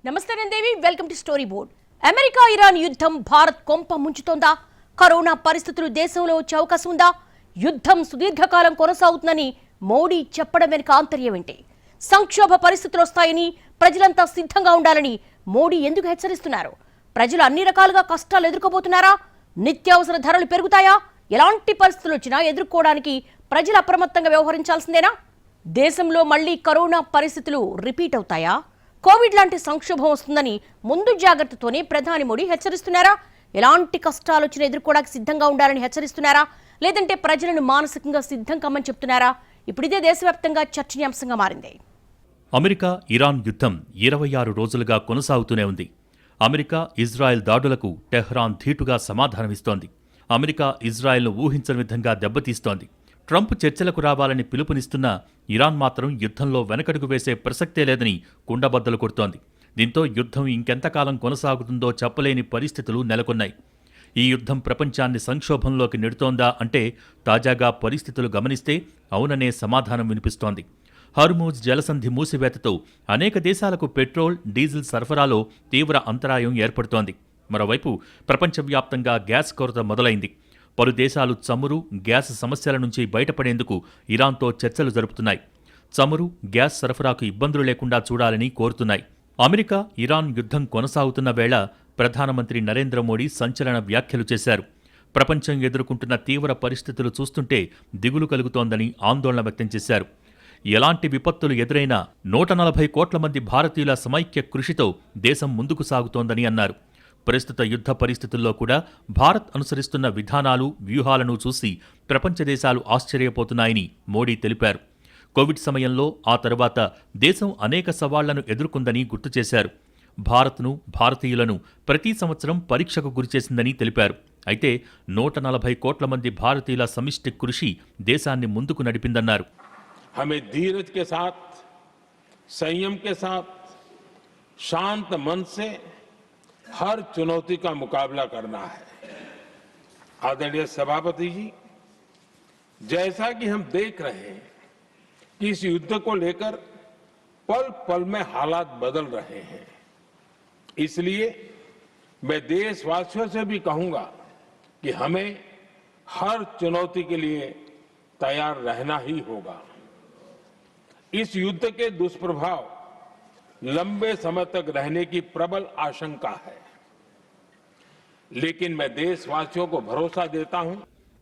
నమస్తే నందేవి, welcome to story board. America Iran యుద్ధం భారత్ కొంప ముంచుతోందా? కరోనా పరిస్థితులు దేశంలో వచ్చే అవకాశం ఉందా? యుద్ధం సుదీర్ఘకాలం కొనసాగుతుందని మోడీ చెప్పడం వెనుక ఆంతర్యం ఏంటి? సంక్షోభ పరిస్థితులు వస్తాయని ప్రజలంతా సిద్ధంగా ఉండాలని మోడీ ఎందుకు హెచ్చరిస్తున్నారు? ప్రజలు అన్ని రకాలుగా కష్టాలు ఎదుర్కోబోతున్నారా? నిత్యావసర ధరలు పెరుగుతాయా? ఎలాంటి పరిస్థితులు వచ్చినా ఎదుర్కోవడానికి ప్రజలు అప్రమత్తంగా వ్యవహరించాల్సిందేనా? దేశంలో మళ్లీ కరోనా పరిస్థితులు రిపీట్ అవుతాయా? కోవిడ్ లాంటి సంక్షోభం వస్తుందని ముందు జాగ్రత్తతోనే ప్రధాని మోడీ హెచ్చరిస్తున్నారా? ఎలాంటి కష్టాలు వచ్చినా ఎదుర్కోవడానికి సిద్ధంగా ఉండాలని హెచ్చరిస్తున్నారా? లేదంటే ప్రజలను మానసికంగా సిద్ధం కమ్మని చెప్తున్నారా? ఇప్పుడు ఇదే దేశవ్యాప్తంగా చర్చనీయాంశంగా మారింది. అమెరికా ఇరాన్ యుద్ధం 26 రోజులుగా కొనసాగుతూనే ఉంది. అమెరికా ఇజ్రాయెల్ దాడులకు టెహ్రాన్ ధీటుగా సమాధానమిస్తోంది. అమెరికా ఇజ్రాయెల్ను ఊహించని విధంగా దెబ్బతీస్తోంది. ట్రంప్ చర్చలకు రావాలని పిలుపునిస్తున్నా ఇరాన్ మాత్రం యుద్ధంలో వెనకడుగు వేసే ప్రసక్తే లేదని కుండబద్దలు కొడుతోంది. దీంతో యుద్ధం ఇంకెంతకాలం కొనసాగుతుందో చెప్పలేని పరిస్థితులు నెలకొన్నాయి. ఈ యుద్ధం ప్రపంచాన్ని సంక్షోభంలోకి నెడుతోందా అంటే తాజాగా పరిస్థితులు గమనిస్తే అవుననే సమాధానం వినిపిస్తోంది. హర్మూజ్ జలసంధి మూసివేతతో అనేక దేశాలకు పెట్రోల్, డీజిల్ సరఫరాలో తీవ్ర అంతరాయం ఏర్పడుతోంది. మరోవైపు ప్రపంచవ్యాప్తంగా గ్యాస్ కొరత మొదలైంది. పలు దేశాలు చమురు, గ్యాస్ సమస్యల నుంచి బయటపడేందుకు ఇరాన్తో చర్చలు జరుపుతున్నాయి. చమురు, గ్యాస్ సరఫరాకు ఇబ్బందులు లేకుండా చూడాలని కోరుతున్నాయి. అమెరికా ఇరాన్ యుద్ధం కొనసాగుతున్న వేళ ప్రధానమంత్రి నరేంద్ర మోడీ సంచలన వ్యాఖ్యలు చేశారు. ప్రపంచం ఎదుర్కొంటున్న తీవ్ర పరిస్థితులు చూస్తుంటే దిగులు కలుగుతోందని ఆందోళన వ్యక్తం చేశారు. ఎలాంటి విపత్తులు ఎదురైనా 140 కోట్ల మంది భారతీయుల సమైక్య కృషితో దేశం ముందుకు సాగుతోందని అన్నారు. ప్రస్తుత యుద్ధ పరిస్థితుల్లో కూడా భారత్ అనుసరిస్తున్న విధానాలు, వ్యూహాలను చూసి ప్రపంచ దేశాలు ఆశ్చర్యపోతున్నాయని మోడీ తెలిపారు. కోవిడ్ సమయంలో ఆ తరువాత దేశం అనేక సవాళ్లను ఎదుర్కొందని గుర్తు చేశారు. భారత్ను, భారతీయులను ప్రతి సంవత్సరం పరీక్షకు గురిచేసిందని తెలిపారు. అయితే 140 కోట్ల మంది భారతీయుల సమిష్టి కృషి దేశాన్ని ముందుకు నడిపిందన్నారు. हमें धीरज के साथ, संयम के साथ, शांत मन से हर चुनौती का मुकाबला करना है. आदरणीय सभापति जी, जैसा कि हम देख रहे हैं कि इस युद्ध को लेकर पल पल में हालात बदल रहे हैं, इसलिए मैं देशवासियों से भी कहूंगा कि हमें हर चुनौती के लिए तैयार रहना ही होगा. इस युद्ध के दुष्प्रभाव लंबे समय तक रहने की प्रबल आशंका है, लेकिन मैं देशवासियों को भरोसा देता हूं.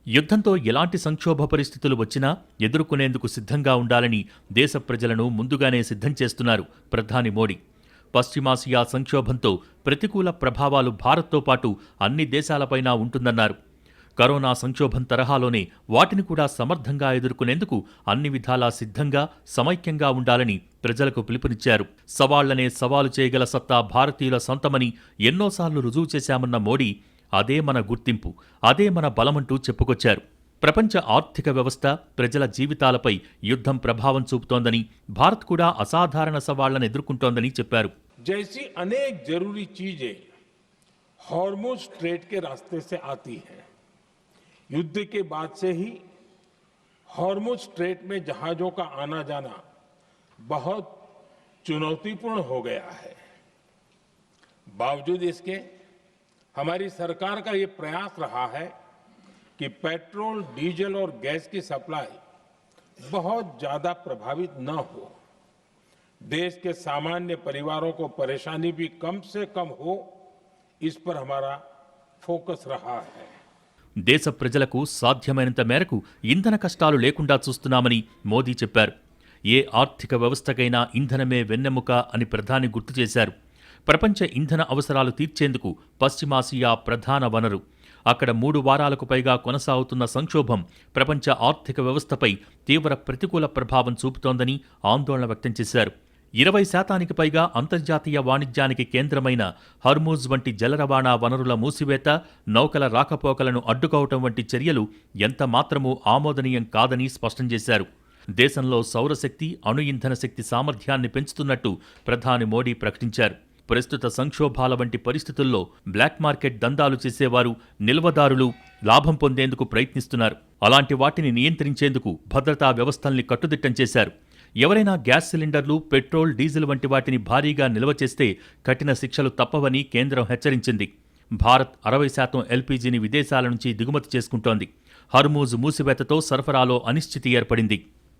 యుద్ధంతో ఎలాంటి సంక్షోభ పరిస్థితులు వచ్చినా ఎదుర్కొనేందుకు సిద్ధంగా ఉండాలని దేశ ప్రజలను ముందుగానే సిద్ధం చేస్తున్నారు ప్రధాని మోడీ. పశ్చిమాసియా సంక్షోభంతో ప్రతికూల ప్రభావాలు భారత్తో పాటు అన్ని దేశాలపైనా ఉంటుందన్నారు. కరోనా సంక్షోభం తరహాలోనే వాటిని కూడా సమర్థంగా ఎదుర్కొనేందుకు అన్ని విధాలా సిద్ధంగా, సమైక్యంగా ఉండాలని ప్రజలకు పిలుపునిచ్చారు. సవాళ్లనే సవాలు చేయగల సత్తా భారతీయుల సొంతమని ఎన్నోసార్లు రుజువు చేశామన్న మోడీ అదే మన గుర్తింపు, అదే మన బలమంటూ చెప్పుకొచ్చారు. ప్రపంచ ఆర్థిక వ్యవస్థ, ప్రజల జీవితాలపై యుద్ధం ప్రభావం చూపుతోందని, భారత్ కూడా అసాధారణ సవాళ్లను ఎదుర్కొంటోందని చెప్పారు. जैसी अनेक जरूरी चीजें हॉर्मुज़ स्ट्रेट के रास्ते से आती हैं, युद्ध के बाद से ही हॉर्मुज़ स्ट्रेट में जहाजों का आना जाना बहुत चुनौतीपूर्ण हो गया है. बावजूद इसके हमारी सरकार का ये प्रयास रहा है कि पेट्रोल, डीजल और गैस की सप्लाई बहुत ज्यादा प्रभावित न हो. देश के सामान्य परिवारों को परेशानी भी कम से कम हो, इस पर हमारा फोकस रहा है. దేశ ప్రజలకు సాధ్యమైనంత మేరకు ఇంధన కష్టాలు లేకుండా చూస్తున్నామని మోదీ చెప్పారు. ఏ ఆర్థిక వ్యవస్థకైనా ఇంధనమే వెన్నెముక అని ప్రధాని గుర్తు చేశారు. ప్రపంచ ఇంధన అవసరాలు తీర్చేందుకు పశ్చిమాసియా ప్రధాన వనరు. అక్కడ 3 వారాలకు పైగా కొనసాగుతున్న సంక్షోభం ప్రపంచ ఆర్థిక వ్యవస్థపై తీవ్ర ప్రతికూల ప్రభావం చూపుతోందని ఆందోళన వ్యక్తం చేశారు. 20% పైగా అంతర్జాతీయ వాణిజ్యానికి కేంద్రమైన హర్మూజ్ వంటి జల రవాణా వనరుల మూసివేత, నౌకల రాకపోకలను అడ్డుకోవటం వంటి చర్యలు ఎంత మాత్రమూ ఆమోదనీయం కాదని స్పష్టం చేశారు. దేశంలో సౌరశక్తి, అణు ఇంధన శక్తి సామర్థ్యాన్ని పెంచుతున్నట్టు ప్రధాని మోడీ ప్రకటించారు. ప్రస్తుత సంక్షోభాల వంటి పరిస్థితుల్లో బ్లాక్ మార్కెట్ దందాలు చేసేవారు, నిల్వదారులు లాభం పొందేందుకు ప్రయత్నిస్తున్నారు. అలాంటి వాటిని నియంత్రించేందుకు భద్రతా వ్యవస్థల్ని కట్టుదిట్టం చేశారు. ఎవరైనా గ్యాస్ సిలిండర్లు, పెట్రోల్, డీజిల్ వంటి వాటిని భారీగా నిల్వ చేస్తే కఠిన శిక్షలు తప్పవని కేంద్రం హెచ్చరించింది. భారత్ 60% ఎల్పీజీని విదేశాల నుంచి దిగుమతి చేసుకుంటోంది. హర్మూజ్ మూసివేతతో సరఫరాలో అనిశ్చితి ఏర్పడింది.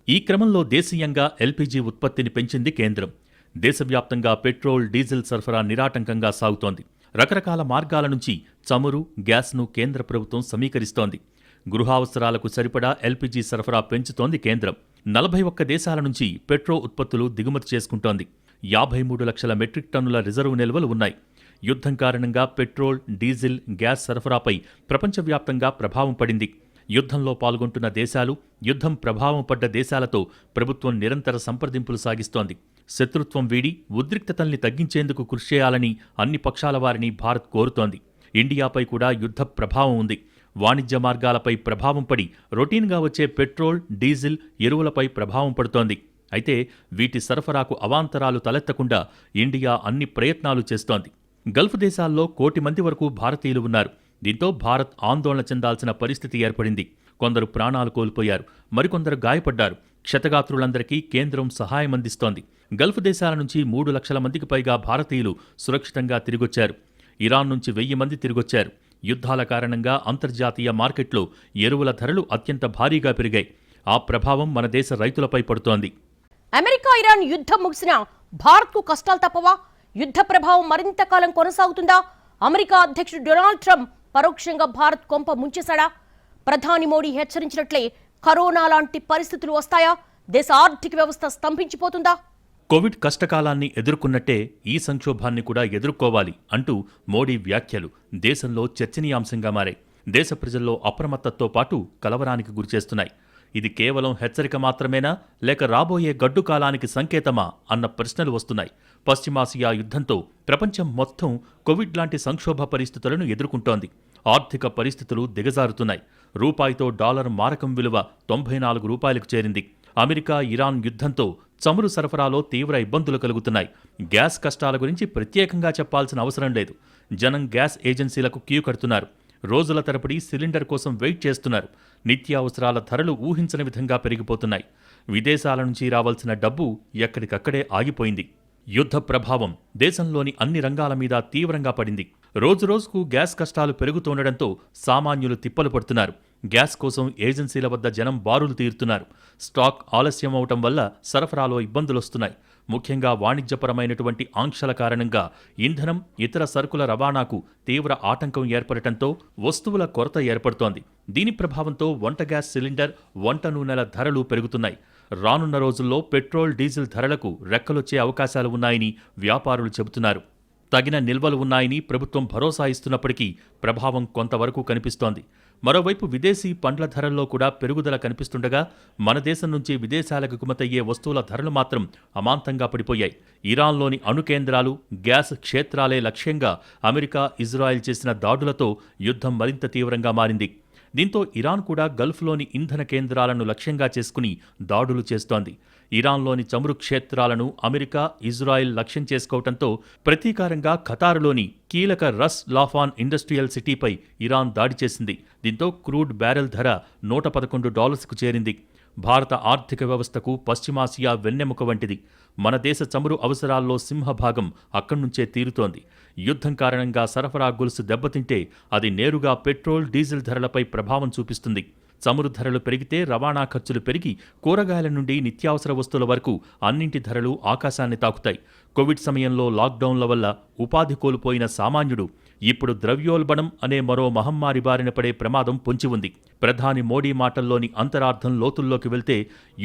ఈ క్రమంలో దేశీయంగా ఎల్పీజీ ఉత్పత్తిని పెంచింది కేంద్రం. దేశవ్యాప్తంగా పెట్రోల్, డీజిల్ సరఫరా నిరాటంకంగా సాగుతోంది. రకరకాల మార్గాల నుంచి చమురు, గ్యాస్ను కేంద్ర ప్రభుత్వం సమీకరిస్తోంది. గృహావసరాలకు సరిపడా ఎల్పీజీ సరఫరా పెంచుతోంది కేంద్రం. 41 దేశాల నుంచి పెట్రోల్ ఉత్పత్తులు దిగుమతి చేసుకుంటోంది. 53 లక్షల మెట్రిక్ టన్నుల రిజర్వు నిల్వలు ఉన్నాయి. యుద్ధం కారణంగా పెట్రోల్, డీజిల్, గ్యాస్ సరఫరాపై ప్రపంచవ్యాప్తంగా ప్రభావం పడింది. యుద్ధంలో పాల్గొంటున్న దేశాలు, యుద్ధం ప్రభావం పడ్డ దేశాలతో ప్రభుత్వం నిరంతర సంప్రదింపులు సాగిస్తోంది. శత్రుత్వం వీడి ఉద్రిక్తతల్ని తగ్గించేందుకు కృషి చేయాలని అన్ని పక్షాల వారిని భారత్ కోరుతోంది. ఇండియాపై కూడా యుద్ధ ప్రభావం ఉంది. వాణిజ్య మార్గాలపై ప్రభావం పడి రొటీన్గా వచ్చే పెట్రోల్, డీజిల్, ఎరువులపై ప్రభావం పడుతోంది. అయితే వీటి సరఫరాకు అవాంతరాలు తలెత్తకుండా ఇండియా అన్ని ప్రయత్నాలు చేస్తోంది. గల్ఫ్ దేశాల్లో 1 కోటి మంది వరకు భారతీయులు ఉన్నారు. దీంతో భారత్ ఆందోళన చెందాల్సిన పరిస్థితి ఏర్పడింది. కొందరు ప్రాణాలు కోల్పోయారు, మరికొందరు గాయపడ్డారు. క్షతగాత్రులందరికీ కేంద్రం సహాయం అందిస్తోంది. గల్ఫ్ దేశాల నుంచి 3 లక్షల మందికి పైగా భారతీయులు సురక్షితంగా తిరిగొచ్చారు. ఇరాన్ నుంచి 1000 మంది తిరిగొచ్చారు. యుద్ధాల కారణంగా అంతర్జాతీయ మార్కెట్లో ఎరువుల ధరలు అత్యంత భారీగా పెరిగాయి. ఆ ప్రభావం మన దేశ రైతులపై పడుతోంది. అమెరికా ఇరాన్ యుద్ధం ముగిసినా భారత్కు కష్టాలు తప్పవా? యుద్ధ ప్రభావం మరింత కాలం కొనసాగుతుందా? అమెరికా అధ్యక్షుడు డొనాల్డ్ ట్రంప్ పరోక్షంగా భారత్ కొంప ముంచేశాడా? ప్రధాని మోడీ హెచ్చరించినట్లే కరోనా లాంటి పరిస్థితులు వస్తాయా? దేశ ఆర్థిక వ్యవస్థ స్తంభించిపోతుందా? కోవిడ్ కష్టకాలాన్ని ఎదుర్కొన్నట్టే ఈ సంక్షోభాన్ని కూడా ఎదుర్కోవాలి అంటూ మోడీ వ్యాఖ్యలు దేశంలో చర్చనీయాంశంగా మారాయి. దేశ ప్రజల్లో అప్రమత్తతో పాటు కలవరానికి గురిచేస్తున్నాయి. ఇది కేవలం హెచ్చరిక మాత్రమేనా, లేక రాబోయే గడ్డు కాలానికి సంకేతమా అన్న ప్రశ్నలు వస్తున్నాయి. పశ్చిమాసియా యుద్ధంతో ప్రపంచం మొత్తం కోవిడ్ లాంటి సంక్షోభ పరిస్థితులను ఎదుర్కొంటోంది. ఆర్థిక పరిస్థితులు దిగజారుతున్నాయి. రూపాయితో డాలర్ మారకం విలువ 94 రూపాయలకు చేరింది. అమెరికా ఇరాన్ యుద్ధంతో చమురు సరఫరాలో తీవ్ర ఇబ్బందులు కలుగుతున్నాయి. గ్యాస్ కష్టాల గురించి ప్రత్యేకంగా చెప్పాల్సిన అవసరం లేదు. జనం గ్యాస్ ఏజెన్సీలకు క్యూ కడుతున్నారు. రోజుల తరబడి సిలిండర్ కోసం వెయిట్ చేస్తున్నారు. నిత్యావసరాల ధరలు ఊహించని విధంగా పెరిగిపోతున్నాయి. విదేశాల నుంచి రావాల్సిన డబ్బు ఎక్కడికక్కడే ఆగిపోయింది. యుద్ధ ప్రభావం దేశంలోని అన్ని రంగాల మీద తీవ్రంగా పడింది. రోజురోజుకు గ్యాస్ కష్టాలు పెరుగుతుండటంతో సామాన్యులు తిప్పలు పడుతున్నారు. గ్యాస్ కోసం ఏజెన్సీల వద్ద జనం బారులు తీరుతున్నారు. స్టాక్ ఆలస్యం అవటం వల్ల సరఫరాలో ఇబ్బందులొస్తున్నాయి. ముఖ్యంగా వాణిజ్యపరమైనటువంటి ఆంక్షల కారణంగా ఇంధనం, ఇతర సరుకుల రవాణాకు తీవ్ర ఆటంకం ఏర్పడటంతో వస్తువుల కొరత ఏర్పడుతోంది. దీని ప్రభావంతో వంట గ్యాస్ సిలిండర్, వంట నూనెల ధరలు పెరుగుతున్నాయి. రానున్న రోజుల్లో పెట్రోల్, డీజిల్ ధరలకు రెక్కలొచ్చే అవకాశాలు ఉన్నాయని వ్యాపారులు చెబుతున్నారు. తగిన నిల్వలు ఉన్నాయని ప్రభుత్వం భరోసా ఇస్తున్నప్పటికీ ప్రభావం కొంతవరకు కనిపిస్తోంది. మరోవైపు విదేశీ పండ్ల ధరల్లో కూడా పెరుగుదల కనిపిస్తుండగా మన దేశం నుంచి విదేశాలకు ఎగుమతయ్యే వస్తువుల ధరలు మాత్రం అమాంతంగా పడిపోయాయి. ఇరాన్లోని అణు కేంద్రాలు, గ్యాస్ క్షేత్రాలే లక్ష్యంగా అమెరికా, ఇజ్రాయెల్ చేసిన దాడులతో యుద్ధం మరింత తీవ్రంగా మారింది. దీంతో ఇరాన్ కూడా గల్ఫ్లోని ఇంధన కేంద్రాలను లక్ష్యంగా చేసుకుని దాడులు చేస్తోంది. ఇరాన్లోని చమురు క్షేత్రాలను అమెరికా, ఇజ్రాయెల్ లక్ష్యం చేసుకోవడంతో ప్రతీకారంగా ఖతారులోని కీలక రస్ లాఫాన్ ఇండస్ట్రియల్ సిటీపై ఇరాన్ దాడి చేసింది. దీంతో క్రూడ్ బ్యారెల్ ధర $111కు చేరింది. భారత ఆర్థిక వ్యవస్థకు పశ్చిమాసియా వెన్నెముక వంటిది. మన దేశ చమురు అవసరాల్లో సింహభాగం అక్కడ్నుంచే తీరుతోంది. యుద్ధం కారణంగా సరఫరా గొలుసు దెబ్బతింటే అది నేరుగా పెట్రోల్, డీజిల్ ధరలపై ప్రభావం చూపిస్తుంది. చమురు ధరలు పెరిగితే రవాణా ఖర్చులు పెరిగి కూరగాయల నుండి నిత్యావసర వస్తువుల వరకు అన్నింటి ధరలు ఆకాశాన్ని తాకుతాయి. కోవిడ్ సమయంలో లాక్డౌన్ల వల్ల ఉపాధి కోల్పోయిన సామాన్యుడు ఇప్పుడు ద్రవ్యోల్బణం అనే మరో మహమ్మారి బారిన పడే ప్రమాదం పొంచి ఉంది. ప్రధాని మోడీ మాటల్లోని అంతరార్థం లోతుల్లోకి వెళ్తే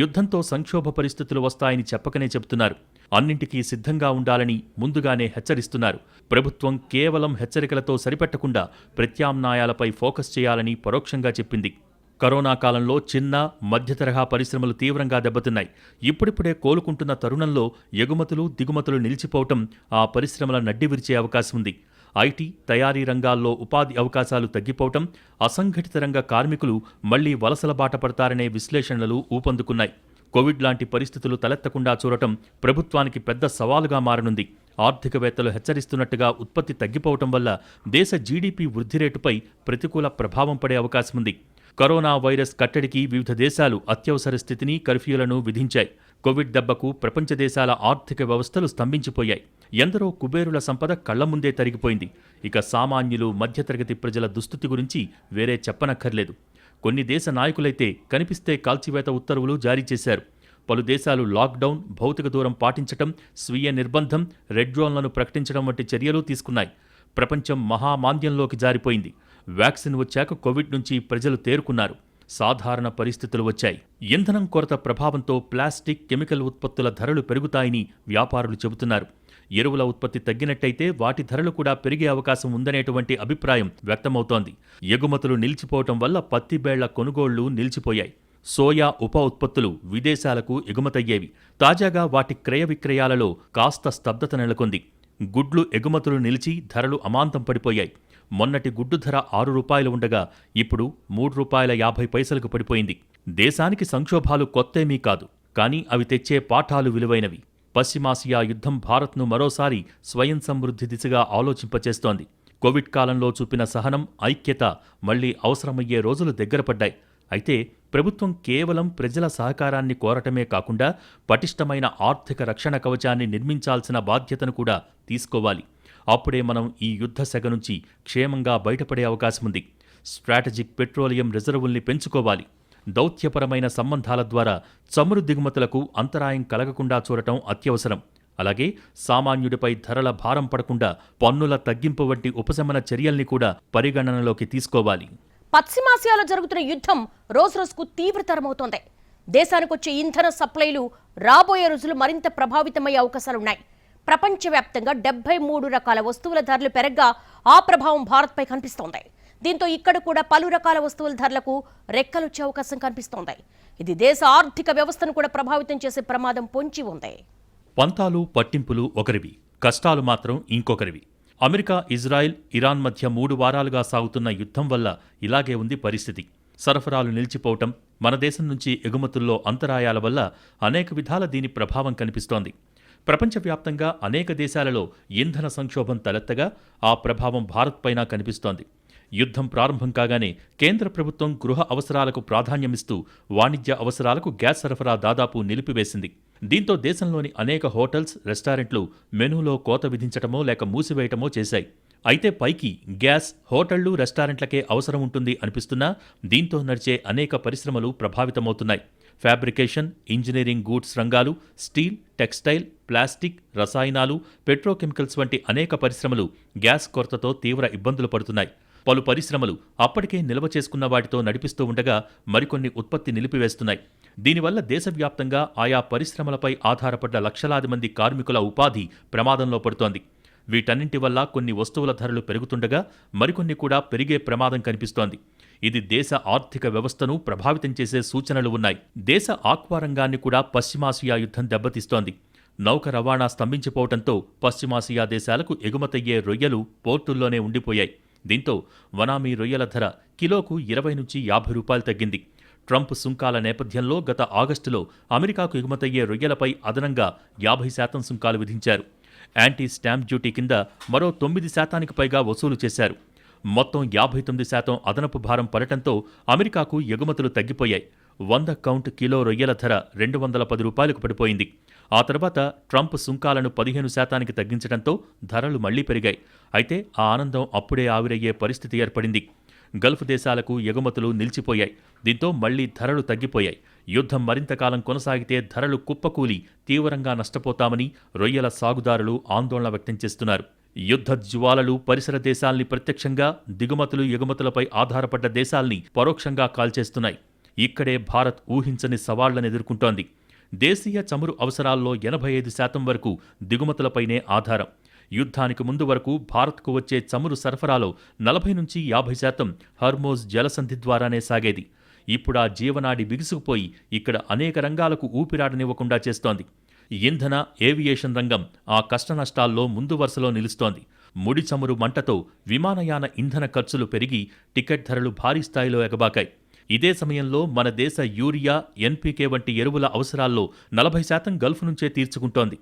యుద్ధంతో సంక్షోభ పరిస్థితులు వస్తాయని చెప్పకనే చెబుతున్నారు. అన్నింటికీ సిద్ధంగా ఉండాలని ముందుగానే హెచ్చరిస్తున్నారు. ప్రభుత్వం కేవలం హెచ్చరికలతో సరిపెట్టకుండా ప్రత్యామ్నాయాలపై ఫోకస్ చేయాలని పరోక్షంగా చెప్పింది. కరోనా కాలంలో చిన్న, మధ్యతరహా పరిశ్రమలు తీవ్రంగా దెబ్బతిన్నాయి. ఇప్పుడిప్పుడే కోలుకుంటున్న తరుణంలో ఎగుమతులు, దిగుమతులు నిలిచిపోవటం ఆ పరిశ్రమల నడ్డి విరిచే అవకాశం ఉంది. ఐటీ, తయారీ రంగాల్లో ఉపాధి అవకాశాలు తగ్గిపోవటం, అసంఘటిత రంగ కార్మికులు మళ్లీ వలసల బాట పడతారనే విశ్లేషణలు ఊపందుకున్నాయి. కోవిడ్ లాంటి పరిస్థితులు తలెత్తకుండా చూడటం ప్రభుత్వానికి పెద్ద సవాలుగా మారనుంది. ఆర్థికవేత్తలు హెచ్చరిస్తున్నట్టుగా ఉత్పత్తి తగ్గిపోవటం వల్ల దేశ జీడీపీ వృద్ధి రేటుపై ప్రతికూల ప్రభావం పడే అవకాశముంది. కరోనా వైరస్ కట్టడికి వివిధ దేశాలు అత్యవసర స్థితిని, కర్ఫ్యూలను విధించాయి. కోవిడ్ దెబ్బకు ప్రపంచ దేశాల ఆర్థిక వ్యవస్థలు స్తంభించిపోయాయి. ఎందరో కుబేరుల సంపద కళ్ల ముందే తరిగిపోయింది. ఇక సామాన్యులు, మధ్యతరగతి ప్రజల దుస్థితి గురించి వేరే చెప్పనక్కర్లేదు. కొన్ని దేశ నాయకులైతే కనిపిస్తే కాల్చివేత ఉత్తర్వులు జారీ చేశారు. పలు దేశాలు లాక్డౌన్, భౌతిక దూరం పాటించటం, స్వీయ నిర్బంధం, రెడ్ జోన్లను ప్రకటించడం వంటి చర్యలు తీసుకున్నాయి. ప్రపంచం మహామాంద్యంలోకి జారిపోయింది. వ్యాక్సిన్ వచ్చాక కోవిడ్ నుంచి ప్రజలు తేరుకున్నారు. సాధారణ పరిస్థితులు వచ్చాయి. ఇంధనం కొరత ప్రభావంతో ప్లాస్టిక్, కెమికల్ ఉత్పత్తుల ధరలు పెరుగుతాయని వ్యాపారులు చెబుతున్నారు. ఎరువుల ఉత్పత్తి తగ్గినట్టయితే వాటి ధరలు కూడా పెరిగే అవకాశం ఉందనేటువంటి అభిప్రాయం వ్యక్తమవుతోంది. ఎగుమతులు నిలిచిపోవటం వల్ల పత్తి బేళ్ల కొనుగోళ్లు నిలిచిపోయాయి. సోయా ఉప ఉత్పత్తులు విదేశాలకు ఎగుమతయ్యేవి. తాజాగా వాటి క్రయ విక్రయాలలో కాస్త స్తబ్దత నెలకొంది. గుడ్లు ఎగుమతులు నిలిచి ధరలు అమాంతం పడిపోయాయి. మొన్నటి గుడ్డు ధర ₹6 ఉండగా ఇప్పుడు ₹3.50కు పడిపోయింది. దేశానికి సంక్షోభాలు కొత్తేమీ కాదు, కానీ అవి తెచ్చే పాఠాలు విలువైనవి. పశ్చిమాసియా యుద్ధం భారత్ను మరోసారి స్వయం సమృద్ధి దిశగా ఆలోచింపచేస్తోంది. కోవిడ్ కాలంలో చూపిన సహనం, ఐక్యత మళ్లీ అవసరమయ్యే రోజులు దగ్గరపడ్డాయి. అయితే ప్రభుత్వం కేవలం ప్రజల సహకారాన్ని కోరటమే కాకుండా పటిష్టమైన ఆర్థిక రక్షణ కవచాన్ని నిర్మించాల్సిన బాధ్యతను కూడా తీసుకోవాలి. అప్పుడే మనం ఈ యుద్ధ సెగ నుంచి క్షేమంగా బయటపడే అవకాశముంది. స్ట్రాటజిక్ పెట్రోలియం రిజర్వుల్ని పెంచుకోవాలి. దౌత్యపరమైన సంబంధాల ద్వారా చమురు దిగుమతులకు అంతరాయం కలగకుండా చూడటం అత్యవసరం. అలాగే సామాన్యుడిపై ధరల భారం పడకుండా పన్నుల తగ్గింపు వంటి ఉపశమన చర్యల్ని కూడా పరిగణనలోకి తీసుకోవాలి. పశ్చిమాసియాలో జరుగుతున్న యుద్ధం రోజురోజుకు తీవ్రతరమవుతోంది. దేశానికొచ్చే ఇంధన సప్లైలు రాబోయే రోజులు మరింత ప్రభావితమయ్యే అవకాశాలున్నాయి. ప్రపంచవ్యాప్తంగా 73 రకాల వస్తువుల ధరలు పెరగ్గా ఆ ప్రభావం భారత్పై కనిపిస్తోంది. దీంతో ఇక్కడ కూడా పలు రకాల వస్తువుల ధరలకు రెక్కలొచ్చే అవకాశం కనిపిస్తోంది. ఇది దేశ ఆర్థిక వ్యవస్థను కూడా ప్రభావితం చేసే ప్రమాదం పొంచి ఉంది. పంతాలు, పట్టింపులు ఒకరివి, కష్టాలు మాత్రం ఇంకొకరివి. అమెరికా, ఇజ్రాయెల్, ఇరాన్ మధ్య 3 వారాలుగా సాగుతున్న యుద్ధం వల్ల ఇలాగే ఉంది పరిస్థితి. సరఫరాలు నిలిచిపోవటం, మన దేశం నుంచి ఎగుమతుల్లో అంతరాయాల వల్ల అనేక విధాల దీని ప్రభావం కనిపిస్తోంది. ప్రపంచవ్యాప్తంగా అనేక దేశాలలో ఇంధన సంక్షోభం తలెత్తగా ఆ ప్రభావం భారత్పైన కనిపిస్తోంది. యుద్ధం ప్రారంభం కాగానే కేంద్ర ప్రభుత్వం గృహ అవసరాలకు ప్రాధాన్యమిస్తూ వాణిజ్య అవసరాలకు గ్యాస్ సరఫరా దాదాపు నిలిపివేసింది. దీంతో దేశంలోని అనేక హోటల్స్, రెస్టారెంట్లు మెనూలో కోత విధించటమో లేక మూసివేయటమో చేశాయి. అయితే పైకి గ్యాస్ హోటళ్లు, రెస్టారెంట్లకే అవసరం ఉంటుంది అనిపిస్తున్నా దీంతో నడిచే అనేక పరిశ్రమలు ప్రభావితమవుతున్నాయి. ఫ్యాబ్రికేషన్, ఇంజనీరింగ్ గూడ్స్ రంగాలు, స్టీల్, టెక్స్టైల్, ప్లాస్టిక్, రసాయనాలు, పెట్రోకెమికల్స్ వంటి అనేక పరిశ్రమలు గ్యాస్ కొరతతో తీవ్ర ఇబ్బందులు పడుతున్నాయి. పలు పరిశ్రమలు అప్పటికే నిల్వ చేసుకున్న వాటితో నడిపిస్తూ ఉండగా మరికొన్ని ఉత్పత్తి నిలిపివేస్తున్నాయి. దీనివల్ల దేశవ్యాప్తంగా ఆయా పరిశ్రమలపై ఆధారపడ్డ లక్షలాది మంది కార్మికుల ఉపాధి ప్రమాదంలో పడుతోంది. వీటన్నింటి వల్ల కొన్ని వస్తువుల ధరలు పెరుగుతుండగా మరికొన్ని కూడా పెరిగే ప్రమాదం కనిపిస్తోంది. ఇది దేశ ఆర్థిక వ్యవస్థను ప్రభావితం చేసే సూచనలు ఉన్నాయి. దేశ ఆక్వా రంగాన్ని కూడా పశ్చిమాసియా యుద్ధం దెబ్బతీస్తోంది. నౌక రవాణా స్తంభించిపోవడంతో పశ్చిమాసియా దేశాలకు ఎగుమతయ్యే రొయ్యలు పోర్టుల్లోనే ఉండిపోయాయి. దీంతో వనామీ రొయ్యల ధర కిలోకు ₹20-50 తగ్గింది. ట్రంప్ సుంకాల నేపథ్యంలో గత ఆగస్టులో అమెరికాకు ఎగుమతయ్యే రొయ్యలపై అదనంగా 50% సుంకాలు విధించారు. యాంటీ స్టాంప్ డ్యూటీ కింద మరో 9% పైగా వసూలు చేశారు. మొత్తం 59% అదనపు భారం పడటంతో అమెరికాకు ఎగుమతులు తగ్గిపోయాయి. 100 కౌంట్ కిలో రొయ్యల ధర ₹210కు పడిపోయింది. ఆ తర్వాత ట్రంప్ సుంకాలను 15% తగ్గించడంతో ధరలు మళ్లీ పెరిగాయి. అయితే ఆ ఆనందం అప్పుడే ఆవిరయ్యే పరిస్థితి ఏర్పడింది. గల్ఫ్ దేశాలకు ఎగుమతులు నిలిచిపోయాయి. దీంతో మళ్లీ ధరలు తగ్గిపోయాయి. యుద్ధం మరింతకాలం కొనసాగితే ధరలు కుప్పకూలి తీవ్రంగా నష్టపోతామని రొయ్యల సాగుదారులు ఆందోళన వ్యక్తం చేస్తున్నారు. యుద్ధ జ్వాలలు పరిసర దేశాల్ని ప్రత్యక్షంగా, దిగుమతులు ఎగుమతులపై ఆధారపడ్డ దేశాల్ని పరోక్షంగా కాల్చేస్తున్నాయి. ఇక్కడే భారత్ ఊహించని సవాళ్లను ఎదుర్కొంటోంది. దేశీయ చమురు అవసరాల్లో 85% వరకు దిగుమతులపైనే ఆధారం. యుద్ధానికి ముందు వరకు భారత్కు వచ్చే చమురు సరఫరాలో 40-50% హర్మోజ్ జలసంధి ద్వారానే సాగేది. ఇప్పుడా జీవనాడి బిగుసుకుపోయి ఇక్కడ అనేక రంగాలకు ఊపిరాడనివ్వకుండా చేస్తోంది. ఇంధన, ఏవియేషన్ రంగం ఆ కష్టనష్టాల్లో ముందు వరుసలో నిలుస్తోంది. ముడి చమురు మంటతో విమానయాన ఇంధన ఖర్చులు పెరిగి టికెట్ ధరలు భారీ స్థాయిలో ఎగబాకాయి. ఇదే సమయంలో మన దేశ యూరియా, ఎన్పీకే వంటి ఎరువుల అవసరాల్లో 40% గల్ఫ్ నుంచే తీర్చుకుంటోంది.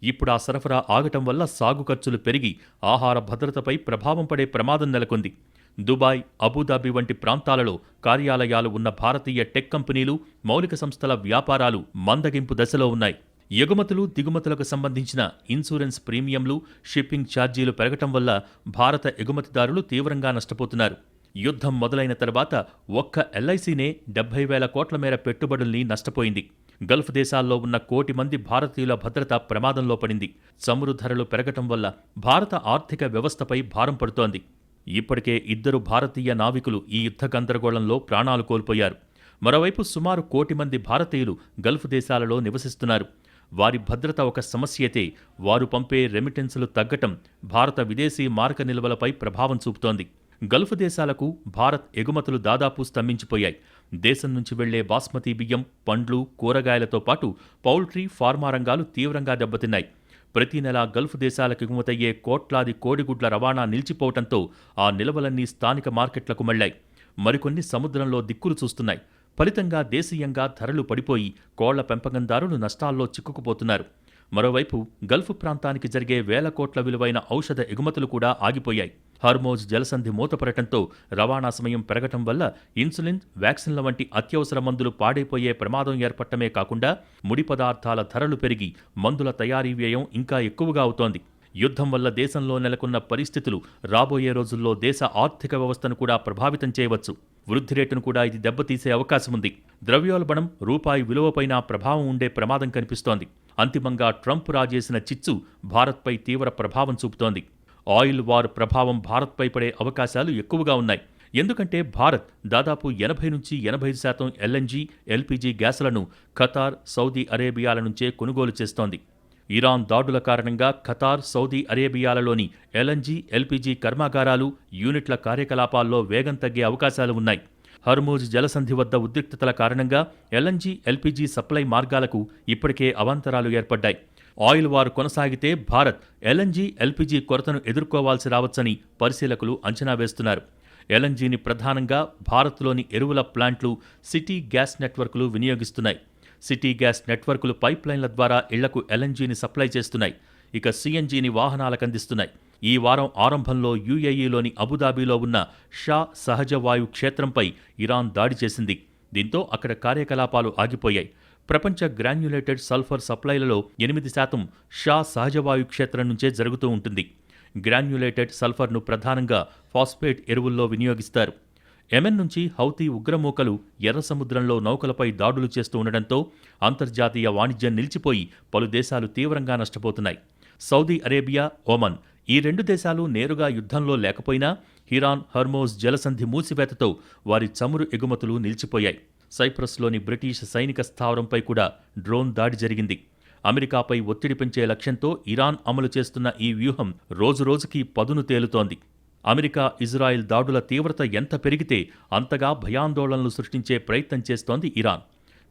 ఇప్పుడు ఆ సరఫరా ఆగటం వల్ల సాగు ఖర్చులు పెరిగి ఆహార భద్రతపై ప్రభావం పడే ప్రమాదం నెలకొంది. దుబాయ్, అబుదాబి వంటి ప్రాంతాలలో కార్యాలయాలు ఉన్న భారతీయ టెక్ కంపెనీలు, మౌలిక సంస్థల వ్యాపారాలు మందగింపు దశలో ఉన్నాయి. ఎగుమతులు, దిగుమతులకు సంబంధించిన ఇన్సూరెన్స్ ప్రీమియంలు, షిప్పింగ్ ఛార్జీలు పెరగటం వల్ల భారత ఎగుమతిదారులు తీవ్రంగా నష్టపోతున్నారు. యుద్ధం మొదలైన తర్వాత ఒక్క ఎల్ఐసీనే 70,000 కోట్ల మేర పెట్టుబడుల్ని నష్టపోయింది. గల్ఫ్ దేశాల్లో ఉన్న 1 కోటి మంది భారతీయుల భద్రత ప్రమాదంలో పడింది. చమురు ధరలు పెరగటం వల్ల భారత ఆర్థిక వ్యవస్థపై భారం పడుతోంది. ఇప్పటికే 2 భారతీయ నావికులు ఈ యుద్ధ గందరగోళంలో ప్రాణాలు కోల్పోయారు. మరోవైపు సుమారు 1 కోటి మంది భారతీయులు గల్ఫ్ దేశాలలో నివసిస్తున్నారు. వారి భద్రత ఒక సమస్యతే వారు పంపే రెమిటెన్సులు తగ్గటం భారత విదేశీ మారక నిల్వలపై ప్రభావం చూపుతోంది. గల్ఫ్ దేశాలకు భారత్ ఎగుమతులు దాదాపు స్తంభించిపోయాయి. దేశం నుంచి వెళ్లే బాస్మతి బియ్యం, పండ్లు, కూరగాయలతో పాటు పౌల్ట్రీ, ఫార్మా రంగాలు తీవ్రంగా దెబ్బతిన్నాయి. ప్రతి నెల గల్ఫ్ దేశాలకు ఎగుమతయ్యే కోట్లాది కోడిగుడ్ల రవాణా నిలిచిపోవడంతో ఆ నిల్వలన్నీ స్థానిక మార్కెట్లకు మళ్లాయి. మరికొన్ని సముద్రంలో దిక్కులు చూస్తున్నాయి. ఫలితంగా దేశీయంగా ధరలు పడిపోయి కోళ్ల పెంపకందారులు నష్టాల్లో చిక్కుకుపోతున్నారు. మరోవైపు గల్ఫ్ ప్రాంతానికి జరిగే 1,000 కోట్ల విలువైన ఔషధ ఎగుమతులు కూడా ఆగిపోయాయి. హర్మోజ్ జలసంధి మూతపడటంతో రవాణా సమయం పెరగటం వల్ల ఇన్సులిన్, వ్యాక్సిన్ల వంటి అత్యవసర మందులు పాడైపోయే ప్రమాదం ఏర్పడటమే కాకుండా ముడి పదార్థాల ధరలు పెరిగి మందుల తయారీ వ్యయం ఇంకా ఎక్కువగా అవుతోంది. యుద్ధం వల్ల దేశంలో నెలకొన్న పరిస్థితులు రాబోయే రోజుల్లో దేశ ఆర్థిక వ్యవస్థను కూడా ప్రభావితం చేయవచ్చు. వృద్ధి రేటును కూడా ఇది దెబ్బతీసే అవకాశముంది. ద్రవ్యోల్బణం, రూపాయి విలువపైన ప్రభావం ఉండే ప్రమాదం కనిపిస్తోంది. అంతిమంగా ట్రంప్ రాజేసిన చిచ్చు భారత్పై తీవ్ర ప్రభావం చూపుతోంది. ఆయిల్ వార్ ప్రభావం భారత్పై పడే అవకాశాలు ఎక్కువగా ఉన్నాయి. ఎందుకంటే భారత్ దాదాపు 80-85% ఎల్ఎన్జీ, ఎల్పీజీ గ్యాసులను ఖతార్, సౌదీ అరేబియాల నుంచే కొనుగోలు చేస్తోంది. ఇరాన్ దాడుల కారణంగా ఖతార్, సౌదీ అరేబియాలలోని ఎల్ఎన్జీ, ఎల్పీజీ కర్మాగారాలు, యూనిట్ల కార్యకలాపాల్లో వేగం తగ్గే అవకాశాలు ఉన్నాయి. హర్మూజ్ జలసంధి వద్ద ఉద్రిక్తతల కారణంగా ఎల్ఎన్జీ, ఎల్పీజీ సప్లై మార్గాలకు ఇప్పటికే అవాంతరాలు ఏర్పడ్డాయి. ఆయిల్ వార్ కొనసాగితే భారత్ ఎల్ఎన్జీ, ఎల్పీజీ కొరతను ఎదుర్కోవాల్సి రావచ్చని పరిశీలకులు అంచనా వేస్తున్నారు. ఎల్ఎన్జీని ప్రధానంగా భారత్లోని ఎరువుల ప్లాంట్లు, సిటీ గ్యాస్ నెట్వర్క్లు వినియోగిస్తున్నాయి. సిటీ గ్యాస్ నెట్వర్క్లు పైప్లైన్ల ద్వారా ఇళ్లకు ఎల్ఎన్జీని సప్లై చేస్తున్నాయి. ఇక సీఎన్జీని వాహనాలకు అందిస్తున్నాయి. ఈ వారం ఆరంభంలో యూఏఈలోని అబుదాబిలో ఉన్న షా సహజ వాయు క్షేత్రంపై ఇరాన్ దాడి చేసింది. దీంతో అక్కడ కార్యకలాపాలు ఆగిపోయాయి. ప్రపంచ గ్రాన్యులేటెడ్ సల్ఫర్ సప్లైలలో 8% షా సహజవాయు క్షేత్రం నుంచే జరుగుతూ ఉంటుంది. గ్రాన్యులేటెడ్ సల్ఫర్ను ప్రధానంగా ఫాస్ఫేట్ ఎరువుల్లో వినియోగిస్తారు. యెమెన్ నుంచి హౌతీ ఉగ్రమూకలు ఎర్ర సముద్రంలో నౌకలపై దాడులు చేస్తూ ఉండడంతో అంతర్జాతీయ వాణిజ్యం నిలిచిపోయి పలు దేశాలు తీవ్రంగా నష్టపోతున్నాయి. సౌదీ అరేబియా, ఒమన్ ఈ 2 దేశాలు నేరుగా యుద్ధంలో లేకపోయినా ఇరాన్, హర్మోజ్ జలసంధి మూసివేతతో వారి చమురు ఎగుమతులు నిలిచిపోయాయి. సైప్రస్లోని బ్రిటిష్ సైనిక స్థావరంపై కూడా డ్రోన్ దాడి జరిగింది. అమెరికాపై ఒత్తిడి పెంచే లక్ష్యంతో ఇరాన్ అమలు చేస్తున్న ఈ వ్యూహం రోజురోజుకీ పదును తేలుతోంది. అమెరికా, ఇజ్రాయెల్ దాడుల తీవ్రత ఎంత పెరిగితే అంతగా భయాందోళనలు సృష్టించే ప్రయత్నం చేస్తోంది ఇరాన్.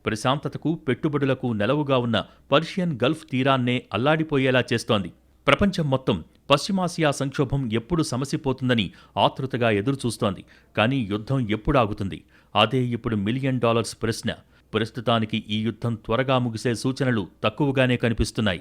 ప్రశాంతతకు, పెట్టుబడులకు నెలవుగా ఉన్న పర్షియన్ గల్ఫ్ తీరాన్నే అల్లాడిపోయేలా చేస్తోంది. ప్రపంచం మొత్తం పశ్చిమాసియా సంక్షోభం ఎప్పుడు సమసిపోతుందని ఆతృతగా ఎదురుచూస్తోంది. కానీ యుద్ధం ఎప్పుడు ఆగుతుంది? అదే ఇప్పుడు $1 మిలియన్ ప్రశ్న. ప్రస్తుతానికి ఈ యుద్ధం త్వరగా ముగిసే సూచనలు తక్కువగానే కనిపిస్తున్నాయి.